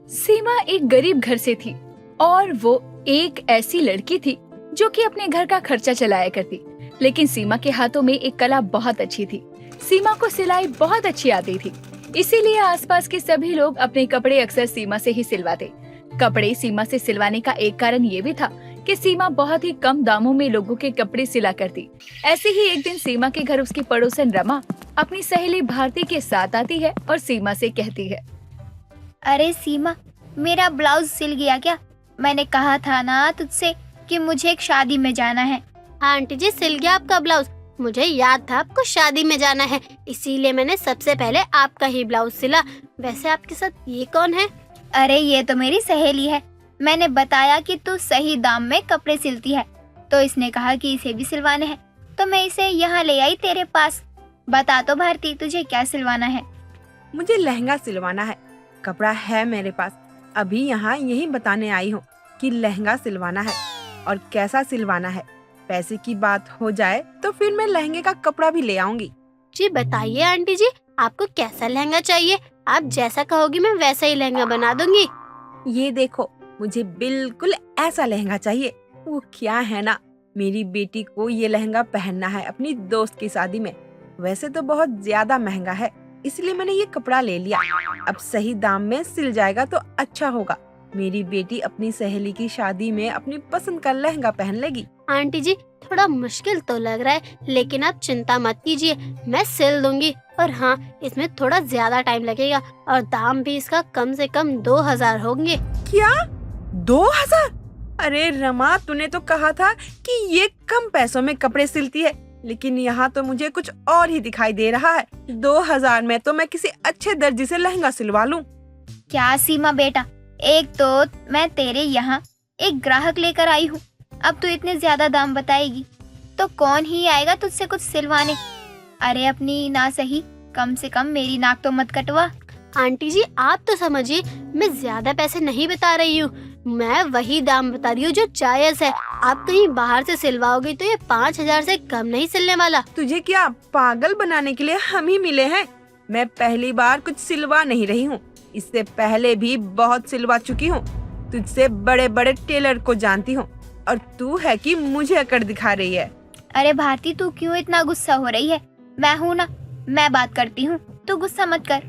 सीमा एक गरीब घर से थी और वो एक ऐसी लड़की थी जो कि अपने घर का खर्चा चलाया करती। लेकिन सीमा के हाथों में एक कला बहुत अच्छी थी। सीमा को सिलाई बहुत अच्छी आती थी, इसीलिए आसपास के सभी लोग अपने कपड़े अक्सर सीमा से ही सिलवाते। कपड़े सीमा से सिलवाने का एक कारण ये भी था कि सीमा बहुत ही कम दामों में लोगों के कपड़े सिला करती। ऐसे ही एक दिन सीमा के घर उसकी पड़ोसन रमा अपनी सहेली भारती के साथ आती है और सीमा से कहती है, अरे सीमा, मेरा ब्लाउज सिल गया क्या? मैंने कहा था ना तुझसे कि मुझे एक शादी में जाना है। आंटी जी, सिल गया आपका ब्लाउज। मुझे याद था आपको शादी में जाना है, इसीलिए मैंने सबसे पहले आपका ही ब्लाउज सिला। वैसे आपके साथ ये कौन है? अरे ये तो मेरी सहेली है। मैंने बताया कि तू सही दाम में कपड़े सिलती है, तो इसने कहा कि इसे भी सिलवाने हैं, तो मैं इसे यहाँ ले आई तेरे पास। बता तो भारती, तुझे क्या सिलवाना है? मुझे लहंगा सिलवाना है। कपड़ा है मेरे पास, अभी यहाँ यही बताने आई हूँ कि लहंगा सिलवाना है और कैसा सिलवाना है। पैसे की बात हो जाए तो फिर मैं लहंगे का कपड़ा भी ले आऊंगी। जी बताइए आंटी जी, आपको कैसा लहंगा चाहिए? आप जैसा कहोगी मैं वैसा ही लहंगा बना दूंगी। ये देखो, मुझे बिल्कुल ऐसा लहंगा चाहिए। वो क्या है ना, मेरी बेटी को ये लहंगा पहनना है अपनी दोस्त की शादी में। वैसे तो बहुत ज्यादा महंगा है, इसलिए मैंने ये कपड़ा ले लिया। अब सही दाम में सिल जाएगा तो अच्छा होगा। मेरी बेटी अपनी सहेली की शादी में अपनी पसंद का लहंगा पहन लेगी। आंटी जी, थोड़ा मुश्किल तो लग रहा है, लेकिन आप चिंता मत कीजिए, मैं सिल दूंगी। और हाँ, इसमें थोड़ा ज्यादा टाइम लगेगा और दाम भी इसका कम से कम 2000 होंगे। क्या 2000? अरे रमा, तूने तो कहा था कि ये कम पैसों में कपड़े सिलती है, लेकिन यहाँ तो मुझे कुछ और ही दिखाई दे रहा है। 2000 में तो मैं किसी अच्छे दर्जी से लहंगा सिलवा लूं। क्या सीमा बेटा, एक तो मैं तेरे यहाँ एक ग्राहक लेकर आई हूँ, अब तू इतने ज्यादा दाम बताएगी तो कौन ही आएगा तुझसे कुछ सिलवाने। अरे अपनी ना सही, कम से कम मेरी नाक तो मत कटवा। आंटी जी, आप तो समझिए, मैं ज्यादा पैसे नहीं बता रही हूँ, मैं वही दाम बता रही हूँ जो जायज है। आप कहीं बाहर से सिलवाओगे तो ये 5000 से कम नहीं सिलने वाला। तुझे क्या पागल बनाने के लिए हम ही मिले हैं? मैं पहली बार कुछ सिलवा नहीं रही हूँ, इससे पहले भी बहुत सिलवा चुकी हूँ। तुझसे बड़े बड़े टेलर को जानती हूँ और तू है कि मुझे अकड़ दिखा रही है। अरे भारती, तू क्यों इतना गुस्सा हो रही है? मैं हूँ ना, मैं बात करती हूँ, तू गुस्सा मत कर।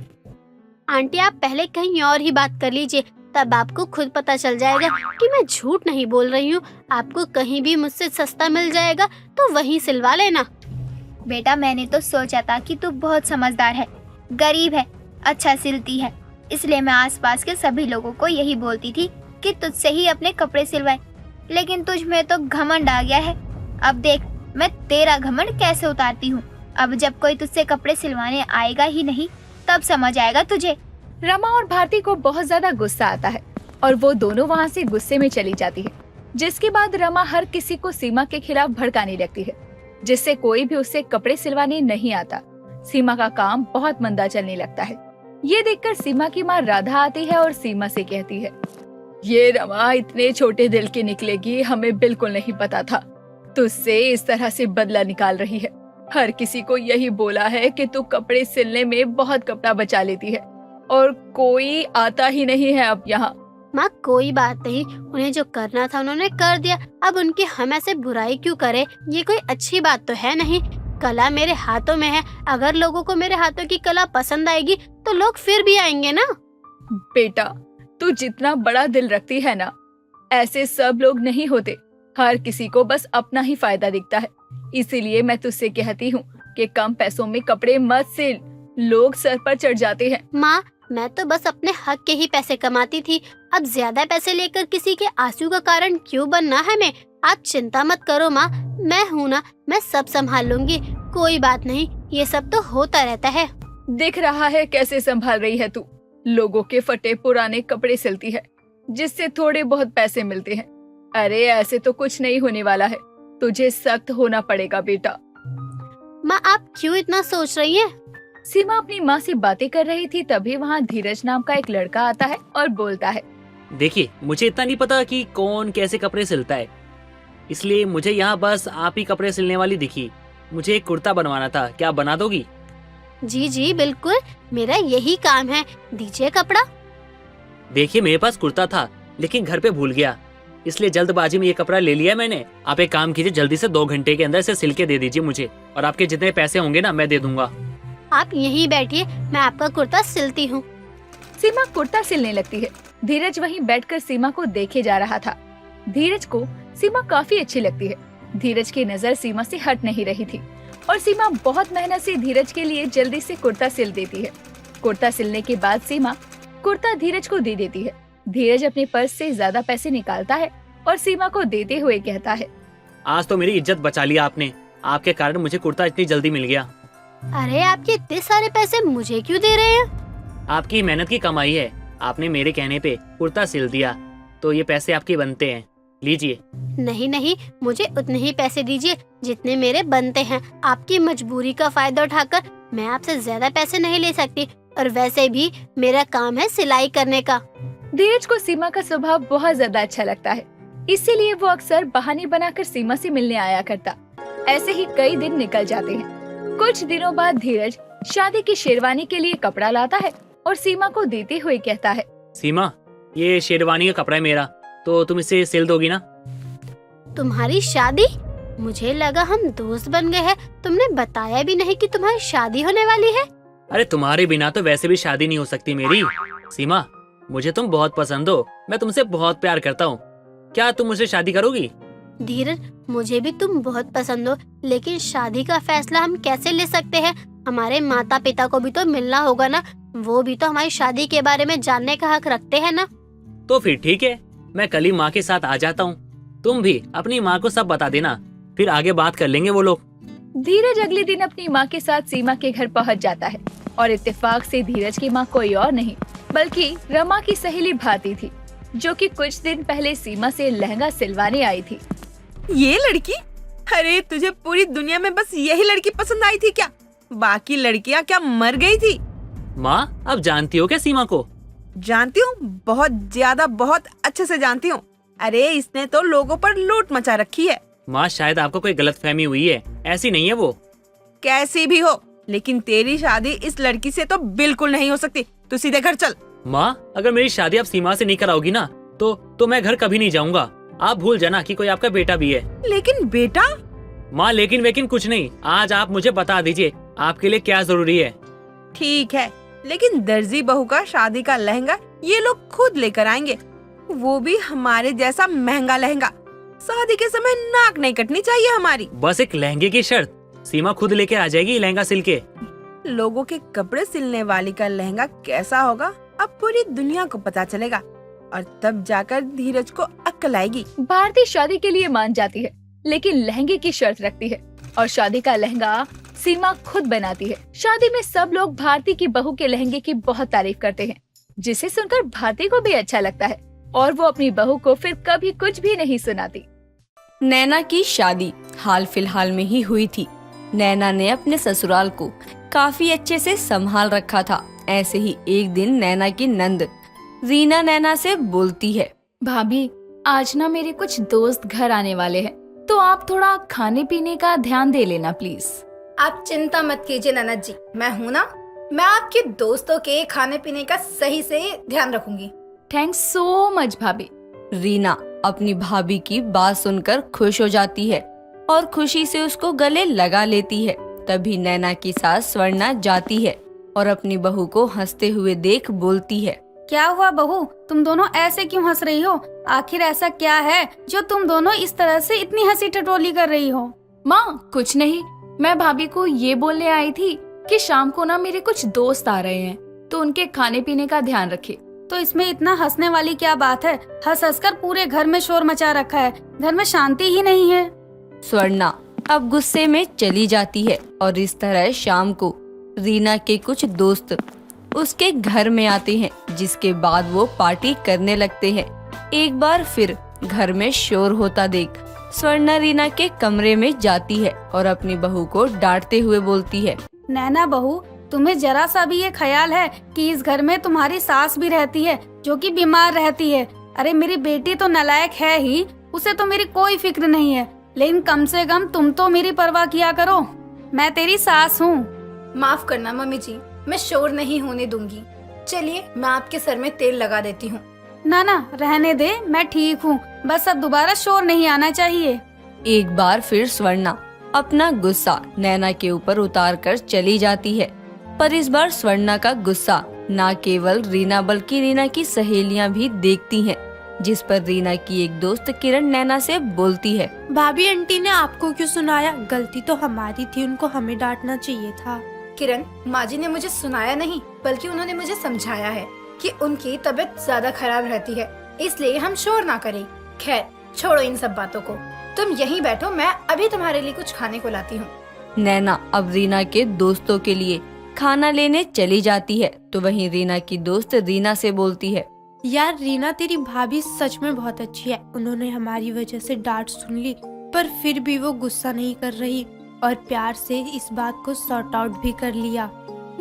आंटी, आप पहले कहीं और ही बात कर लीजिए, तब आपको खुद पता चल जाएगा कि मैं झूठ नहीं बोल रही हूँ। आपको कहीं भी मुझसे सस्ता मिल जाएगा तो वहीं सिलवा लेना। बेटा, मैंने तो सोचा था कि तू बहुत समझदार है, गरीब है, अच्छा सिलती है, इसलिए मैं आसपास के सभी लोगों को यही बोलती थी कि तुझसे ही अपने कपड़े सिलवाए। लेकिन तुझ में तो घमंड आ गया है। अब देख मैं तेरा घमंड कैसे उतारती हूँ। अब जब कोई तुझसे कपड़े सिलवाने आएगा ही नहीं, तब समझ आएगा तुझे। रमा और भारती को बहुत ज्यादा गुस्सा आता है और वो दोनों वहाँ से गुस्से में चली जाती है। जिसके बाद रमा हर किसी को सीमा के खिलाफ भड़काने लगती है, जिससे कोई भी उससे कपड़े सिलवाने नहीं आता। सीमा का काम बहुत मंदा चलने लगता है। ये देखकर सीमा की माँ राधा आती है और सीमा से कहती है, ये रमा इतने छोटे दिल की निकलेगी, हमें बिल्कुल नहीं पता था। तुझसे इस तरह से बदला निकाल रही है। हर किसी को यही बोला है कि तू कपड़े सिलने में बहुत कपड़ा बचा लेती है और कोई आता ही नहीं है अब यहाँ। माँ, कोई बात नहीं, उन्हें जो करना था उन्होंने कर दिया, अब उनकी हम ऐसे बुराई क्यों करे? ये कोई अच्छी बात तो है नहीं। कला मेरे हाथों में है, अगर लोगों को मेरे हाथों की कला पसंद आएगी तो लोग फिर भी आएंगे ना। बेटा, तू जितना बड़ा दिल रखती है ना, ऐसे सब लोग नहीं होते। हर किसी को बस अपना ही फायदा दिखता है। इसीलिए मैं तुझसे कहती हूँ कि कम पैसों में कपड़े मत सिल, लोग सर पर चढ़ जाते हैं। माँ, मैं तो बस अपने हक के ही पैसे कमाती थी, अब ज्यादा पैसे लेकर किसी के आंसू का कारण क्यों बनना है मैं? आप चिंता मत करो माँ, मैं हूँ ना, मैं सब संभाल लूंगी। कोई बात नहीं, ये सब तो होता रहता है। दिख रहा है कैसे संभाल रही है तू। लोगों के फटे पुराने कपड़े सिलती है, जिससे थोड़े बहुत पैसे मिलते हैं। अरे ऐसे तो कुछ नहीं होने वाला है, तुझे सख्त होना पड़ेगा बेटा। माँ, आप क्यों इतना सोच रही हैं? सीमा अपनी माँ से बातें कर रही थी, तभी वहाँ धीरज नाम का एक लड़का आता है और बोलता है, देखिए, मुझे इतना नहीं पता कि कौन कैसे कपड़े सिलता है, इसलिए मुझे यहाँ बस आप ही कपड़े सिलने वाली दिखी। मुझे एक कुर्ता बनवाना था, क्या बना दोगी? जी जी बिल्कुल, मेरा यही काम है, दीजिए कपड़ा। देखिए मेरे पास कुर्ता था लेकिन घर पे भूल गया, इसलिए जल्दबाजी में ये कपड़ा ले लिया मैंने। आप एक काम कीजिए, जल्दी से 2 घंटे के अंदर इसे सिल के दे दीजिए मुझे, और आपके जितने पैसे होंगे ना मैं दे दूंगा। आप यहीं बैठिए, मैं आपका कुर्ता सिलती हूँ। सीमा कुर्ता सिलने लगती है। धीरज वहीं बैठकर सीमा को देखे जा रहा था। धीरज को सीमा काफी अच्छी लगती है। धीरज की नजर सीमा से हट नहीं रही थी और सीमा बहुत मेहनत से धीरज के लिए जल्दी से कुर्ता सिल देती है। कुर्ता सिलने के बाद सीमा कुर्ता धीरज को दे देती है। धीरज अपने पर्स से ज्यादा पैसे निकालता है और सीमा को देते हुए कहता है, आज तो मेरी इज्जत बचा लिया आपने, आपके कारण मुझे कुर्ता इतनी जल्दी मिल गया। अरे आपके इतने सारे पैसे मुझे क्यों दे रहे हैं? आपकी मेहनत की कमाई है, आपने मेरे कहने पे कुर्ता सिल दिया तो ये पैसे आपके बनते हैं, लीजिए। नहीं नहीं, मुझे उतने ही पैसे दीजिए जितने मेरे बनते हैं। आपकी मजबूरी का फायदा उठाकर मैं आपसे ज्यादा पैसे नहीं ले सकती, और वैसे भी मेरा काम है सिलाई करने का। धीरज को सीमा का स्वभाव बहुत ज्यादा अच्छा लगता है, इसीलिए वो अक्सर बहाने बनाकर सीमा से मिलने आया करता। ऐसे ही कई दिन निकल जाते हैं। कुछ दिनों बाद धीरज शादी की शेरवानी के लिए कपड़ा लाता है और सीमा को देते हुए कहता है, सीमा ये शेरवानी का कपड़ा है मेरा, तो तुम इसे सिल दोगी ना? तुम्हारी शादी? मुझे लगा हम दोस्त बन गए हैं, तुमने बताया भी नहीं कि तुम्हारी शादी होने वाली है। अरे तुम्हारे बिना तो वैसे भी शादी नहीं हो सकती मेरी। सीमा मुझे तुम बहुत पसंद हो, मैं तुमसे बहुत प्यार करता हूँ, क्या तुम मुझसे शादी करोगी? धीरज, मुझे भी तुम बहुत पसंद हो, लेकिन शादी का फैसला हम कैसे ले सकते हैं? हमारे माता पिता को भी तो मिलना होगा ना, वो भी तो हमारी शादी के बारे में जानने का हक रखते हैं ना। तो फिर ठीक है, मैं कल ही माँ के साथ आ जाता हूँ, तुम भी अपनी माँ को सब बता देना, फिर आगे बात कर लेंगे वो लोग। धीरज अगले दिन अपनी माँ के साथ सीमा के घर पहुँच जाता है और इत्तेफाक से धीरज की माँ कोई और नहीं बल्कि रमा की सहेली भारती थी, जो कि कुछ दिन पहले सीमा से लहंगा सिलवाने आई थी। ये लड़की? अरे तुझे पूरी दुनिया में बस यही लड़की पसंद आई थी क्या? बाकी लड़कियां क्या मर गई थी? माँ अब जानती हो क्या सीमा को? जानती हूँ, बहुत ज्यादा, बहुत अच्छे से जानती हूँ। अरे इसने तो लोगों पर लूट मचा रखी है। माँ शायद आपको कोई गलतफहमी हुई है, ऐसी नहीं है वो। कैसी भी हो, लेकिन तेरी शादी इस लड़की से तो बिल्कुल नहीं हो सकती। तू सीधे घर चल। माँ अगर मेरी शादी आप सीमा से नहीं कराओगी ना तो मैं घर कभी नहीं जाऊंगा। आप भूल जाना कि कोई आपका बेटा भी है। लेकिन बेटा? माँ लेकिन वेकिन कुछ नहीं, आज आप मुझे बता दीजिए आपके लिए क्या जरूरी है। ठीक है, लेकिन दर्जी बहू का शादी का लहंगा ये लोग खुद लेकर आएंगे, वो भी हमारे जैसा महंगा लहंगा। शादी के समय नाक नहीं कटनी चाहिए हमारी। बस एक लहंगे की शर्त, सीमा खुद लेके आ जाएगी लहंगा सिल के। लोगों के कपड़े सिलने वाली का लहंगा कैसा होगा अब पूरी दुनिया को पता चलेगा, और तब जाकर धीरज को अक्ल आएगी। भारती शादी के लिए मान जाती है, लेकिन लहंगे की शर्त रखती है और शादी का लहंगा सीमा खुद बनाती है। शादी में सब लोग भारती की बहू के लहंगे की बहुत तारीफ करते हैं, जिसे सुनकर भारती को भी अच्छा लगता है और वो अपनी बहू को फिर कभी कुछ भी नहीं सुनाती। नैना की शादी हाल फिलहाल में ही हुई थी। नैना ने अपने ससुराल को काफी अच्छे से संभाल रखा था। ऐसे ही एक दिन नैना की नंद रीना नैना से बोलती है, भाभी आज ना मेरे कुछ दोस्त घर आने वाले हैं, तो आप थोड़ा खाने पीने का ध्यान दे लेना प्लीज। आप चिंता मत कीजिए ननद जी, मैं हूँ ना, मैं आपके दोस्तों के खाने पीने का सही से ध्यान रखूंगी। थैंक्स सो मच भाभी। रीना अपनी भाभी की बात सुनकर खुश हो जाती है और खुशी से उसको गले लगा लेती है। तभी नैना की सास स्वर्णा जाती है और अपनी बहू को हंसते हुए देख बोलती है, क्या हुआ बहू, तुम दोनों ऐसे क्यों हंस रही हो? आखिर ऐसा क्या है जो तुम दोनों इस तरह से इतनी हंसी ठिठोली कर रही हो? माँ कुछ नहीं, मैं भाभी को ये बोलने आई थी कि शाम को ना मेरे कुछ दोस्त आ रहे हैं, तो उनके खाने पीने का ध्यान रखिए। तो इसमें इतना हंसने वाली क्या बात है? हंस हंस कर पूरे घर में शोर मचा रखा है, घर में शांति ही नहीं है। स्वर्णा अब गुस्से में चली जाती है और इस तरह शाम को रीना के कुछ दोस्त उसके घर में आते हैं, जिसके बाद वो पार्टी करने लगते हैं। एक बार फिर घर में शोर होता देख स्वर्णा रीना के कमरे में जाती है और अपनी बहू को डांटते हुए बोलती है, नैना बहू, तुम्हें जरा सा भी ये ख्याल है कि इस घर में तुम्हारी सास भी रहती है जो कि बीमार रहती है? अरे मेरी बेटी तो नालायक है ही, उसे तो मेरी कोई फिक्र नहीं है, लेकिन कम से कम तुम तो मेरी परवाह किया करो। मैं तेरी सास हूँ। माफ करना मम्मी जी, मैं शोर नहीं होने दूंगी। चलिए मैं आपके सर में तेल लगा देती हूँ। ना ना रहने दे, मैं ठीक हूँ, बस अब दोबारा शोर नहीं आना चाहिए। एक बार फिर स्वर्णा अपना गुस्सा नैना के ऊपर उतार कर चली जाती है। पर इस बार स्वर्णा का गुस्सा न केवल रीना बल्कि रीना की सहेलियां भी देखती हैं, जिस पर रीना की एक दोस्त किरण नैना से बोलती है, भाभी आंटी ने आपको क्यों सुनाया? गलती तो हमारी थी, उनको हमें डांटना चाहिए था। किरण, माँ जी ने मुझे सुनाया नहीं बल्कि उन्होंने मुझे समझाया है कि उनकी तबीयत ज्यादा खराब रहती है, इसलिए हम शोर ना करें। खैर छोड़ो इन सब बातों को, तुम यहीं बैठो, मैं अभी तुम्हारे लिए कुछ खाने को लाती हूँ। नैना अब रीना के दोस्तों के लिए खाना लेने चली जाती है तो वहीं रीना की दोस्त रीना से बोलती है, यार रीना, तेरी भाभी सच में बहुत अच्छी है। उन्होंने हमारी वजह से डांट सुन ली, पर फिर भी वो गुस्सा नहीं कर रही और प्यार से इस बात को सॉर्ट आउट भी कर लिया।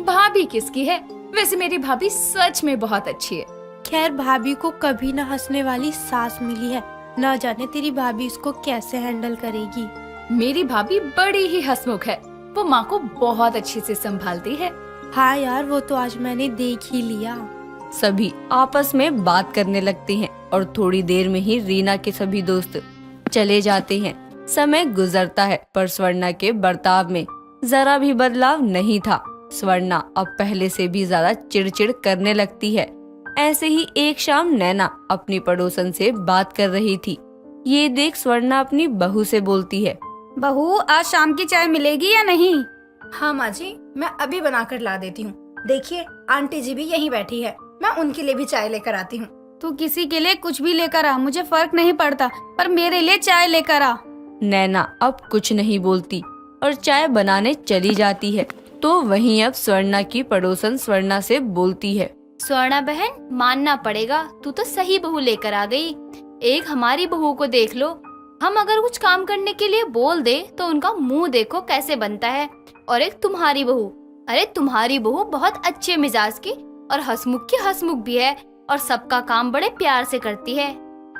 भाभी किसकी है? वैसे मेरी भाभी सच में बहुत अच्छी है। खैर भाभी को कभी न हंसने वाली सास मिली है, न जाने तेरी भाभी इसको कैसे हैंडल करेगी। मेरी भाभी बड़ी ही हंसमुख है, वो माँ को बहुत अच्छे से संभालती है। हाँ यार, वो तो आज मैंने देख ही लिया। सभी आपस में बात करने लगते हैं और थोड़ी देर में ही रीना के सभी दोस्त चले जाते हैं। समय गुजरता है पर स्वर्णा के बर्ताव में जरा भी बदलाव नहीं था। स्वर्णा अब पहले से भी ज्यादा चिड़चिड़ करने लगती है। ऐसे ही एक शाम नैना अपनी पड़ोसन से बात कर रही थी। ये देख स्वर्णा अपनी बहू से बोलती है, बहू, आज शाम की चाय मिलेगी या नहीं? हाँ माँ जी, मैं अभी बना कर ला देती हूँ। देखिए आंटी जी भी यहीं बैठी है, मैं उनके लिए भी चाय लेकर आती हूँ। तू किसी के लिए कुछ भी लेकर आ, मुझे फर्क नहीं पड़ता, पर मेरे लिए चाय लेकर आ। नैना अब कुछ नहीं बोलती और चाय बनाने चली जाती है तो वहीं अब स्वर्णा की पड़ोसन स्वर्णा से बोलती है, स्वर्णा बहन, मानना पड़ेगा, तू तो सही बहू लेकर आ गई। एक हमारी बहू को देख लो, हम अगर कुछ काम करने के लिए बोल दे तो उनका मुंह देखो कैसे बनता है। और एक तुम्हारी बहू, अरे तुम्हारी बहू बहुत अच्छे मिजाज की और हंसमुख भी है और सबका काम बड़े प्यार से करती है।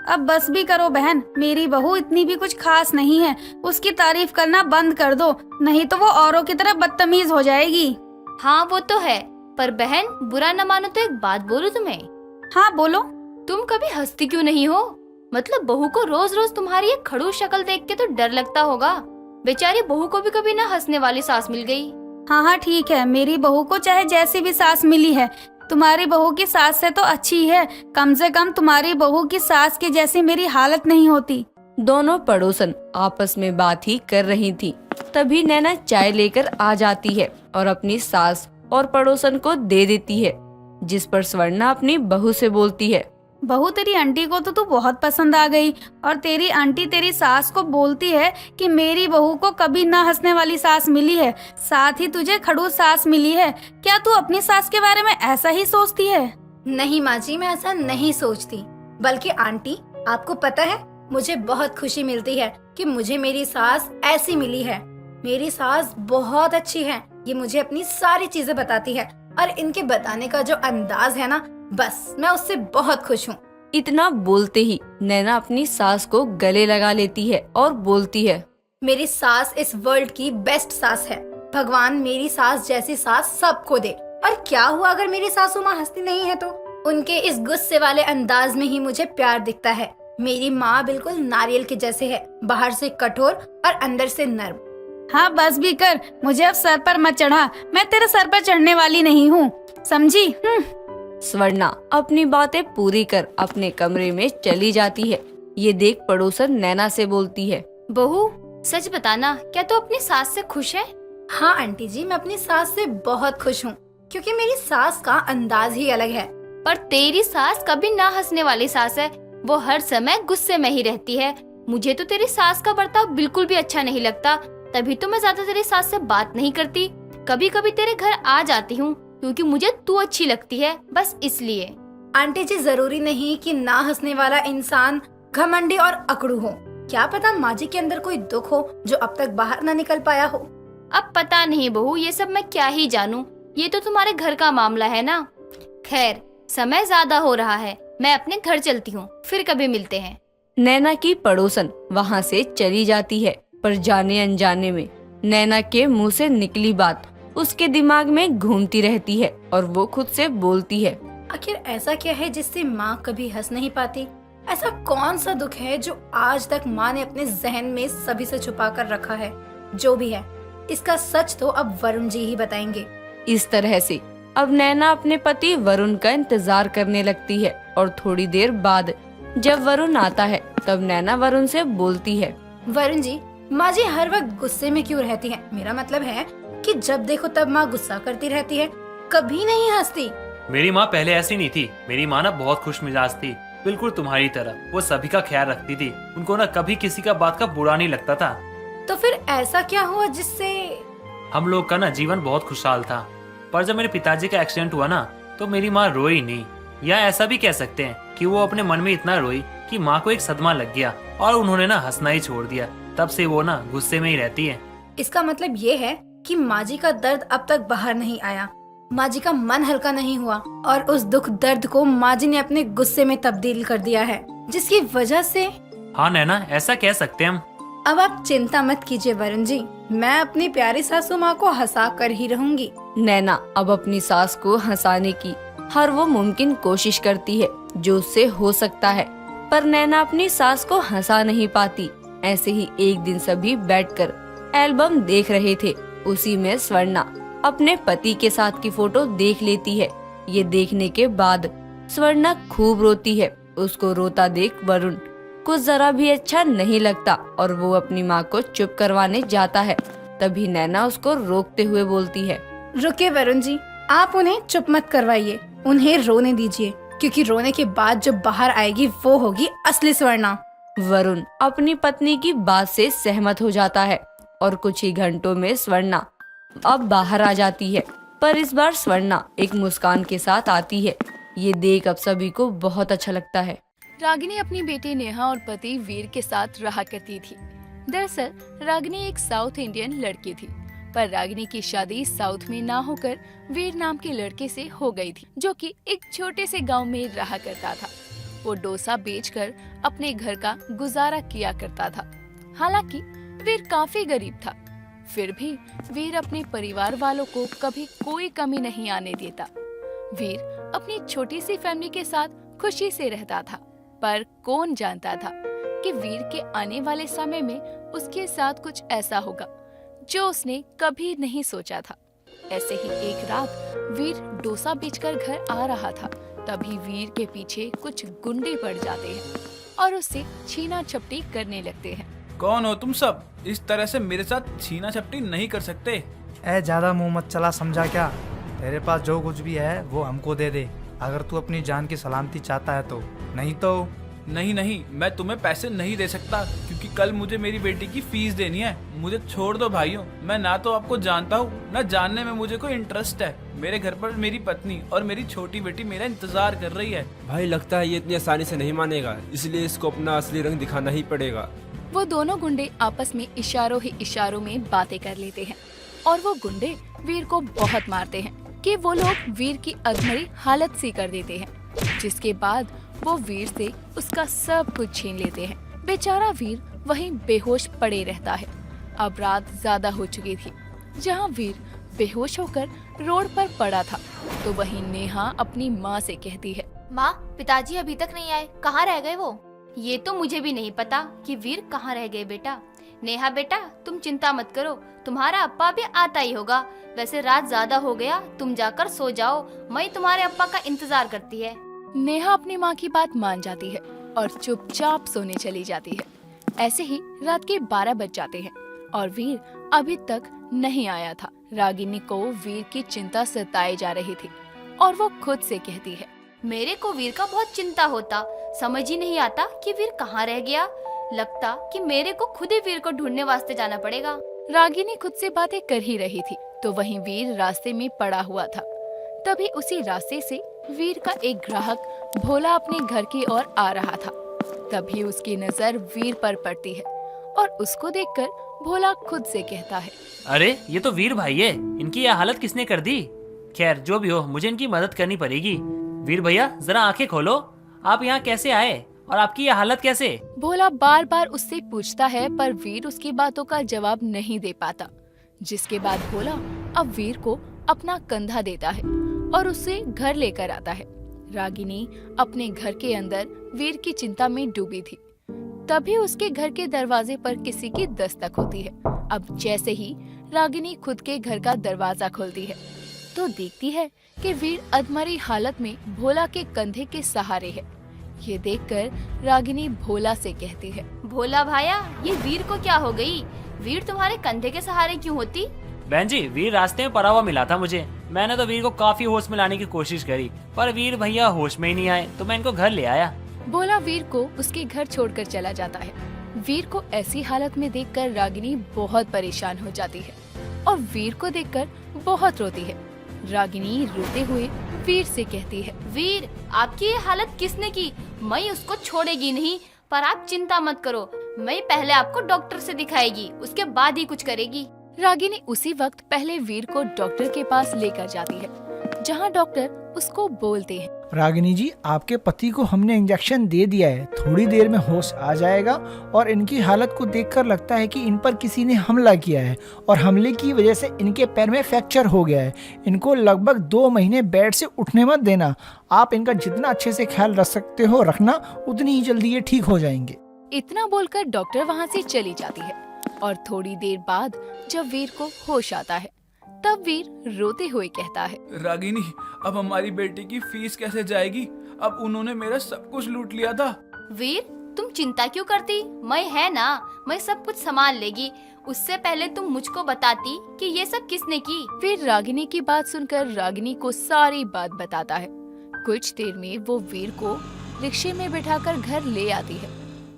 अब बस भी करो बहन, मेरी बहू इतनी भी कुछ खास नहीं है, उसकी तारीफ करना बंद कर दो, नहीं तो वो औरों की तरह बदतमीज हो जाएगी। हाँ वो तो है, पर बहन बुरा न मानो तो एक बात बोलूं तुम्हें। हाँ बोलो। तुम कभी हंसती क्यों नहीं हो? मतलब बहू को रोज रोज तुम्हारी ये खड़ूस शक्ल देख के तो डर लगता होगा। बेचारी बहू को भी कभी ना हंसने वाली सास मिल गई। हाँ हाँ ठीक है, मेरी बहू को चाहे जैसी भी सास मिली है, तुम्हारी बहू की सास से तो अच्छी है। कम से कम तुम्हारी बहू की सास के जैसी मेरी हालत नहीं होती। दोनों पड़ोसन आपस में बात ही कर रही थी। तभी नैना चाय लेकर आ जाती है और अपनी सास और पड़ोसन को दे देती है, जिस पर स्वर्णा अपनी बहू से बोलती है, बहू, तेरी आंटी को तो तू बहुत पसंद आ गई और तेरी आंटी तेरी सास को बोलती है कि मेरी बहू को कभी ना हंसने वाली सास मिली है, साथ ही तुझे खड़ूस सास मिली है। क्या तू अपनी सास के बारे में ऐसा ही सोचती है? नहीं माँ जी, मैं ऐसा नहीं सोचती, बल्कि आंटी आपको पता है मुझे बहुत खुशी मिलती है कि मुझे मेरी सास ऐसी मिली है। मेरी सास बहुत अच्छी है, ये मुझे अपनी सारी चीजें बताती है और इनके बताने का जो अंदाज है ना, बस मैं उससे बहुत खुश हूँ। इतना बोलते ही नैना अपनी सास को गले लगा लेती है और बोलती है, मेरी सास इस वर्ल्ड की बेस्ट सास है। भगवान मेरी सास जैसी सास सबको दे। और क्या हुआ अगर मेरी सासू माँ हंसती नहीं है तो? उनके इस गुस्से वाले अंदाज में ही मुझे प्यार दिखता है। मेरी माँ बिल्कुल नारियल के जैसे है, बाहर से कठोर और अंदर से नर्म। हाँ बस भी कर, मुझे अब सर पर मत चढ़ा, मैं तेरे सर पर चढ़ने वाली नहीं हूँ, समझी? स्वर्णा अपनी बातें पूरी कर अपने कमरे में चली जाती है। ये देख पड़ोसन नैना से बोलती है, बहू सच बताना, क्या तू अपनी सास से खुश है? हाँ आंटी जी, मैं अपनी सास से बहुत खुश हूँ, क्योंकि मेरी सास का अंदाज ही अलग है। पर तेरी सास कभी ना हंसने वाली सास है, वो हर समय गुस्से में ही रहती है। मुझे तो तेरी सास का बर्ताव बिल्कुल भी अच्छा नहीं लगता, तभी तो मैं ज्यादा तेरी सास से बात नहीं करती। कभी कभी तेरे घर आ जाती हूँ क्योंकि मुझे तू अच्छी लगती है, बस इसलिए। आंटी जी, जरूरी नहीं कि ना हंसने वाला इंसान घमंडी और अकड़ू हो। क्या पता माँ जी के अंदर कोई दुख हो जो अब तक बाहर ना निकल पाया हो। अब पता नहीं बहू, ये सब मैं क्या ही जानूं, ये तो तुम्हारे घर का मामला है ना। खैर समय ज्यादा हो रहा है, मैं अपने घर चलती हूँ, फिर कभी मिलते हैं। नैना की पड़ोसन वहाँ से चली जाती है, पर जाने अनजाने में नैना के मुंह से निकली बात उसके दिमाग में घूमती रहती है और वो खुद से बोलती है, आखिर ऐसा क्या है जिससे माँ कभी हंस नहीं पाती? ऐसा कौन सा दुख है जो आज तक माँ ने अपने जहन में सभी से छुपा कर रखा है? जो भी है, इसका सच तो अब वरुण जी ही बताएंगे। इस तरह से अब नैना अपने पति वरुण का इंतजार करने लगती है और थोड़ी देर बाद जब वरुण आता है तब नैना वरुण से बोलती है, वरुण जी, माँ जी हर वक्त गुस्से में क्यों रहती है? मेरा मतलब है कि जब देखो तब माँ गुस्सा करती रहती है, कभी नहीं हंसती। मेरी माँ पहले ऐसी नहीं थी। मेरी माँ ना बहुत खुश मिजाज थी, बिल्कुल तुम्हारी तरह। वो सभी का ख्याल रखती थी, उनको ना कभी किसी का बात का बुरा नहीं लगता था। तो फिर ऐसा क्या हुआ जिससे? हम लोग का ना जीवन बहुत खुशहाल था, पर जब मेरे पिताजी का एक्सीडेंट हुआ ना तो मेरी माँ रोई नहीं, या ऐसा भी कह सकते हैं कि वो अपने मन में इतना रोई कि माँ को एक सदमा लग गया और उन्होंने ना हंसना ही छोड़ दिया। तब से वो ना गुस्से में ही रहती है। इसका मतलब ये है कि माँ जी का दर्द अब तक बाहर नहीं आया, माँ जी का मन हल्का नहीं हुआ और उस दुख दर्द को माँ जी ने अपने गुस्से में तब्दील कर दिया है, जिसकी वजह से। हाँ नैना, ऐसा कह सकते हैं हम। अब आप चिंता मत कीजिए वरुण जी, मैं अपनी प्यारी सासू माँ को हंसा कर ही रहूंगी। नैना अब अपनी सास को हंसाने की हर वो मुमकिन कोशिश करती है जो उससे हो सकता है, पर नैना अपनी सास को हंसा नहीं पाती। ऐसे ही एक दिन सभी बैठकर एल्बम देख रहे थे। उसी में स्वर्णा अपने पति के साथ की फोटो देख लेती है। ये देखने के बाद स्वर्णा खूब रोती है। उसको रोता देख वरुण को जरा भी अच्छा नहीं लगता और वो अपनी माँ को चुप करवाने जाता है। तभी नैना उसको रोकते हुए बोलती है, रुके वरुण जी, आप उन्हें चुप मत करवाइए, उन्हें रोने दीजिए, क्योंकि रोने के बाद जो बाहर आएगी वो होगी असली स्वर्णा। वरुण अपनी पत्नी की बात से सहमत हो जाता है और कुछ ही घंटों में स्वर्णा अब बाहर आ जाती है। पर इस बार स्वर्णा एक मुस्कान के साथ आती है। ये देख अब सभी को बहुत अच्छा लगता है। रागिनी अपनी बेटी नेहा और पति वीर के साथ रहा करती थी। दरअसल रागिनी एक साउथ इंडियन लड़की थी, पर रागिनी की शादी साउथ में ना होकर वीर नाम के लड़के से हो गई थी, जो कि एक छोटे से गांव में रहा करता था। वो डोसा बेचकर अपने घर का गुजारा किया करता था। हालांकि वीर काफी गरीब था, फिर भी वीर अपने परिवार वालों को कभी कोई कमी नहीं आने देता। वीर अपनी छोटी सी फैमिली के साथ खुशी से रहता था, पर कौन जानता था कि वीर के आने वाले समय में उसके साथ कुछ ऐसा होगा जो उसने कभी नहीं सोचा था। ऐसे ही एक रात वीर डोसा बेचकर घर आ रहा था, तभी वीर के पीछे कुछ गुंडे पड़ जाते हैं और उससे छीना झपटी करने लगते हैं। कौन हो तुम सब? इस तरह से मेरे साथ छीना झपटी नहीं कर सकते। ए ज्यादा मुंह मत चला, समझा क्या? तेरे पास जो कुछ भी है वो हमको दे दे, अगर तू अपनी जान की सलामती चाहता है तो। नहीं तो नहीं, मैं तुम्हें पैसे नहीं दे सकता, क्योंकि कल मुझे मेरी बेटी की फीस देनी है। मुझे छोड़ दो भाइयों, मैं ना तो आपको जानता हूँ, ना जानने में मुझे कोई इंटरेस्ट है। मेरे घर पर मेरी पत्नी और मेरी छोटी बेटी मेरा इंतजार कर रही है। भाई लगता है ये इतनी आसानी से नहीं मानेगा, इसलिए इसको अपना असली रंग दिखाना ही पड़ेगा। वो दोनों गुंडे आपस में इशारों ही इशारों में बातें कर लेते हैं और वो गुंडे वीर को बहुत मारते हैं कि वो लोग वीर की अधमरी हालत सी कर देते हैं, जिसके बाद वो वीर से उसका सब कुछ छीन लेते हैं। बेचारा वीर वहीं बेहोश पड़े रहता है। अब रात ज्यादा हो चुकी थी। जहाँ वीर बेहोश होकर रोड पर पड़ा था, तो वहीं नेहा अपनी माँ से कहती है, माँ, पिताजी अभी तक नहीं आए, कहाँ रह गए वो? ये तो मुझे भी नहीं पता कि वीर कहाँ रह गए बेटा। नेहा बेटा, तुम चिंता मत करो, तुम्हारा अप्पा भी आता ही होगा। वैसे रात ज्यादा हो गया, तुम जाकर सो जाओ, मई तुम्हारे अप्पा का इंतजार करती है। नेहा अपनी माँ की बात मान जाती है और चुपचाप सोने चली जाती है। ऐसे ही रात के 12 बज जाते हैं और वीर अभी तक नहीं आया था। रागिनी को वीर की चिंता सताई जा रही थी और वो खुद से कहती है, मेरे को वीर का बहुत चिंता होता, समझ ही नहीं आता कि वीर कहाँ रह गया। लगता कि मेरे को खुद ही वीर को ढूंढने वास्ते जाना पड़ेगा। रागिनी खुद से बातें कर ही रही थी, तो वहीं वीर रास्ते में पड़ा हुआ था। तभी उसी रास्ते से वीर का एक ग्राहक भोला अपने घर की ओर आ रहा था। तभी उसकी नजर वीर पर पड़ती है और उसको देखकर भोला खुद से कहता है, अरे ये तो वीर भाई है, इनकी यह हालत किसने कर दी? खैर जो भी हो, मुझे इनकी मदद करनी पड़ेगी। वीर भैया जरा आंखें खोलो, आप यहाँ कैसे आए और आपकी यह हालत कैसे? भोला बार बार उससे पूछता है, पर वीर उसकी बातों का जवाब नहीं दे पाता। जिसके बाद भोला अब वीर को अपना कंधा देता है और उसे घर लेकर आता है। रागिनी अपने घर के अंदर वीर की चिंता में डूबी थी। तभी उसके घर के दरवाजे पर किसी की दस्तक होती है। अब जैसे ही रागिनी खुद के घर का दरवाजा खोलती है तो देखती है कि वीर अधमरी हालत में भोला के कंधे के सहारे है। ये देखकर रागिनी भोला से कहती है, भोला भाया, ये वीर को क्या हो गई? वीर तुम्हारे कंधे के सहारे क्यों होती? बहन जी, वीर रास्ते में पड़ा हुआ मिला था मुझे। मैंने तो वीर को काफी होश में लाने की कोशिश करी, पर वीर भैया होश में ही नहीं आए, तो मैं इनको घर ले आया। भोला वीर को उसके घर छोड़कर चला जाता है। वीर को ऐसी हालत में देखकर रागिनी बहुत परेशान हो जाती है और वीर को देखकर बहुत रोती है। रागिनी रोते हुए वीर से कहती है, वीर, आपकी ये हालत किसने की? मैं उसको छोड़ेगी नहीं, पर आप चिंता मत करो, मैं पहले आपको डॉक्टर से दिखाएगी, उसके बाद ही कुछ करेगी। रागिनी उसी वक्त पहले वीर को डॉक्टर के पास लेकर जाती है, जहां डॉक्टर उसको बोलते हैं, रागिनी जी, आपके पति को हमने इंजेक्शन दे दिया है, थोड़ी देर में होश आ जाएगा और इनकी हालत को देखकर लगता है कि इन पर किसी ने हमला किया है और हमले की वजह से इनके पैर में फ्रैक्चर हो गया है। इनको लगभग 2 महीने बेड से उठने मत देना। आप इनका जितना अच्छे से ख्याल रख सकते हो रखना, उतनी ही जल्दी ये ठीक हो जाएंगे। इतना बोलकर डॉक्टर वहाँ से चली जाती है और थोड़ी देर बाद जब वीर को होश आता है तब वीर रोते हुए कहता है, रागिनी, अब हमारी बेटी की फीस कैसे जाएगी? अब उन्होंने मेरा सब कुछ लूट लिया था। वीर, तुम चिंता क्यों करती? मैं है ना, मैं सब कुछ संभाल लेगी। उससे पहले तुम मुझको बताती कि ये सब किसने की। वीर रागिनी की बात सुनकर रागिनी को सारी बात बताता है। कुछ देर में वो वीर को रिक्शे में बिठाकर घर ले आती है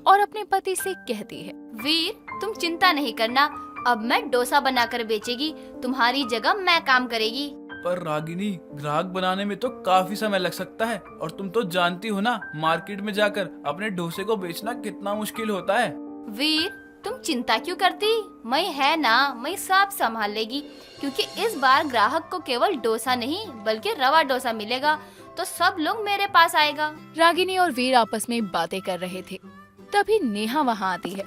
और अपने पति से कहती है, वीर, तुम चिंता नहीं करना, अब मैं डोसा बनाकर बेचेगी, तुम्हारी जगह मैं काम करेगी। पर रागिनी, ग्राहक बनाने में तो काफी समय लग सकता है और तुम तो जानती हो ना, मार्केट में जाकर अपने डोसे को बेचना कितना मुश्किल होता है। वीर, तुम चिंता क्यों करती? मैं है ना, मैं सब संभाल लेगी, क्योंकि इस बार ग्राहक को केवल डोसा नहीं बल्कि रवा डोसा मिलेगा, तो सब लोग मेरे पास आएगा। रागिनी और वीर आपस में बातें कर रहे थे। तभी नेहा वहाँ आती है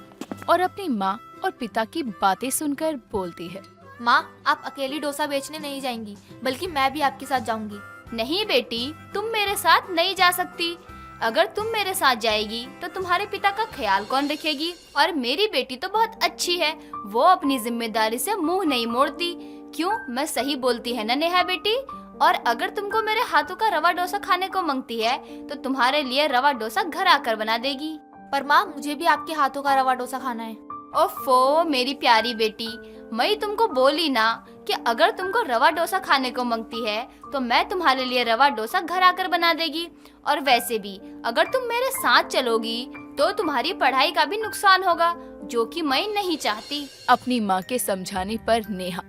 और अपनी माँ और पिता की बातें सुनकर बोलती है, माँ, आप अकेली डोसा बेचने नहीं जाएंगी, बल्कि मैं भी आपके साथ जाऊंगी। नहीं बेटी, तुम मेरे साथ नहीं जा सकती। अगर तुम मेरे साथ जाएगी तो तुम्हारे पिता का ख्याल कौन रखेगी? और मेरी बेटी तो बहुत अच्छी है, वो अपनी जिम्मेदारी से मुंह नहीं मोड़ती। क्यों, मैं सही बोलती है ना नेहा बेटी? और अगर तुमको मेरे हाथों का रवा डोसा खाने को मांगती है तो तुम्हारे लिए रवा डोसा घर आकर बना देगी। पर माँ, मुझे भी आपके हाथों का रवा डोसा खाना है। ओफो मेरी प्यारी बेटी, मैं तुमको बोली ना कि अगर तुमको रवा डोसा खाने को मांगती है तो मैं तुम्हारे लिए रवा डोसा घर आकर बना देगी। और वैसे भी अगर तुम मेरे साथ चलोगी तो तुम्हारी पढ़ाई का भी नुकसान होगा, जो कि मैं नहीं चाहती। अपनी माँ के समझाने पर नेहा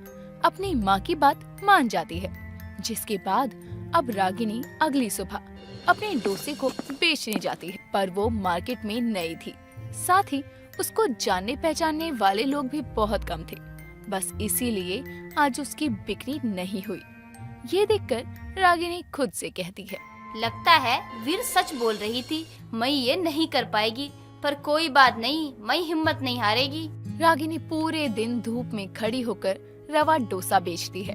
अपनी माँ की बात मान जाती है, जिसके बाद अब रागिनी अगली सुबह अपने डोसे को बेचने जाती है। पर वो मार्केट में नई थी, साथ ही उसको जानने पहचानने वाले लोग भी बहुत कम थे। बस इसीलिए आज उसकी बिक्री नहीं हुई। ये देखकर रागिनी खुद से कहती है, लगता है वीर सच बोल रही थी, मैं ये नहीं कर पाएगी, पर कोई बात नहीं, मैं हिम्मत नहीं हारेगी। रागिनी पूरे दिन धूप में खड़ी होकर रवा डोसा बेचती है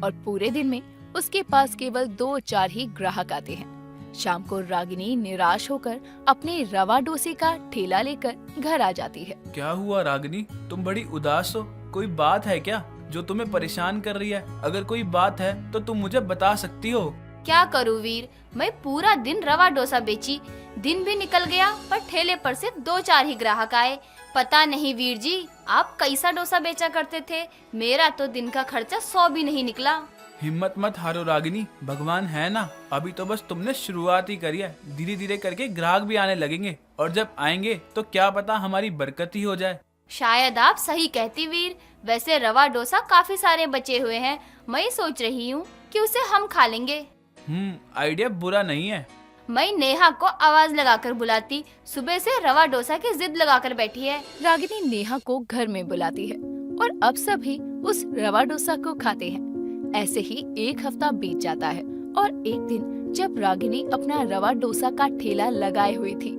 और पूरे दिन में उसके पास केवल 2-4 ही ग्राहक आते हैं। शाम को रागिनी निराश होकर अपने रवा डोसे का ठेला लेकर घर आ जाती है। क्या हुआ रागिनी, तुम बड़ी उदास हो? कोई बात है क्या जो तुम्हें परेशान कर रही है? अगर कोई बात है तो तुम मुझे बता सकती हो। क्या करूँ वीर, मैं पूरा दिन रवा डोसा बेची, दिन भी निकल गया पर ठेले पर सिर्फ 2-4 ही ग्राहक आए। पता नहीं वीर जी, आप कैसा डोसा बेचा करते थे? मेरा तो दिन का खर्चा 100 भी नहीं निकला। हिम्मत मत हारो रागिनी, भगवान है ना, अभी तो बस तुमने शुरुआत ही करी है। धीरे धीरे करके ग्राहक भी आने लगेंगे और जब आएंगे तो क्या पता हमारी बरकत ही हो जाए। शायद आप सही कहती वीर। वैसे रवा डोसा काफी सारे बचे हुए हैं, मैं सोच रही हूँ कि उसे हम खा लेंगे। आइडिया बुरा नहीं है। मैं नेहा को आवाज लगाकर बुलाती, सुबह से रवा डोसा की जिद लगाकर बैठी है। रागिनी नेहा को घर में बुलाती है और अब सभी उस रवा डोसा को खाते हैं। ऐसे ही 1 हफ्ता बीत जाता है और एक दिन जब रागिनी अपना रवा डोसा का ठेला लगाए हुई थी,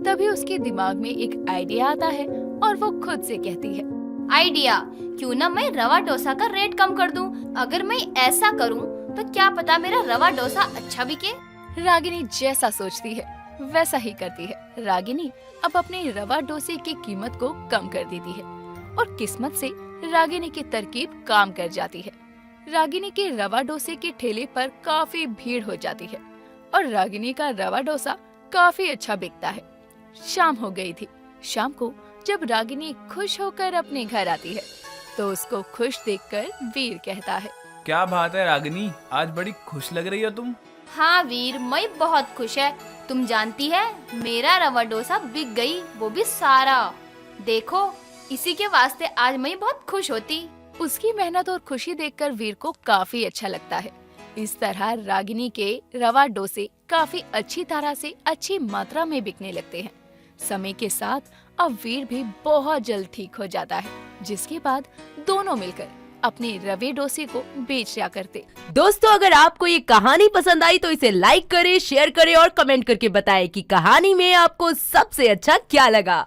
तभी उसके दिमाग में एक आइडिया आता है और वो खुद से कहती है, आइडिया, क्यों ना मैं रवा डोसा का रेट कम कर दूं। अगर मैं ऐसा करूं तो क्या पता मेरा रवा डोसा अच्छा बिके। रागिनी जैसा सोचती है वैसा ही करती है। रागिनी अब अपने रवा डोसे की कीमत को कम कर देती है और किस्मत से रागिनी की तरकीब काम कर जाती है। रागिनी के रवा डोसे के ठेले पर काफी भीड़ हो जाती है और रागिनी का रवा डोसा काफी अच्छा बिकता है। शाम हो गई थी। शाम को जब रागिनी खुश होकर अपने घर आती है तो उसको खुश देखकर वीर कहता है, क्या बात है रागिनी, आज बड़ी खुश लग रही हो तुम। हाँ वीर, मैं बहुत खुश है। तुम जानती है मेरा रवा डोसा बिक गई, वो भी सारा। देखो इसी के वास्ते आज मैं बहुत खुश होती। उसकी मेहनत और खुशी देखकर वीर को काफी अच्छा लगता है। इस तरह रागिनी के रवा डोसे काफी अच्छी तरह से अच्छी मात्रा में बिकने लगते हैं। समय के साथ अब वीर भी बहुत जल्द ठीक हो जाता है, जिसके बाद दोनों मिलकर अपने रवे डोसे को बेच दिया करते। दोस्तों, अगर आपको ये कहानी पसंद आई तो इसे लाइक करें, शेयर करें और कमेंट करके बताएं कि कहानी में आपको सबसे अच्छा क्या लगा।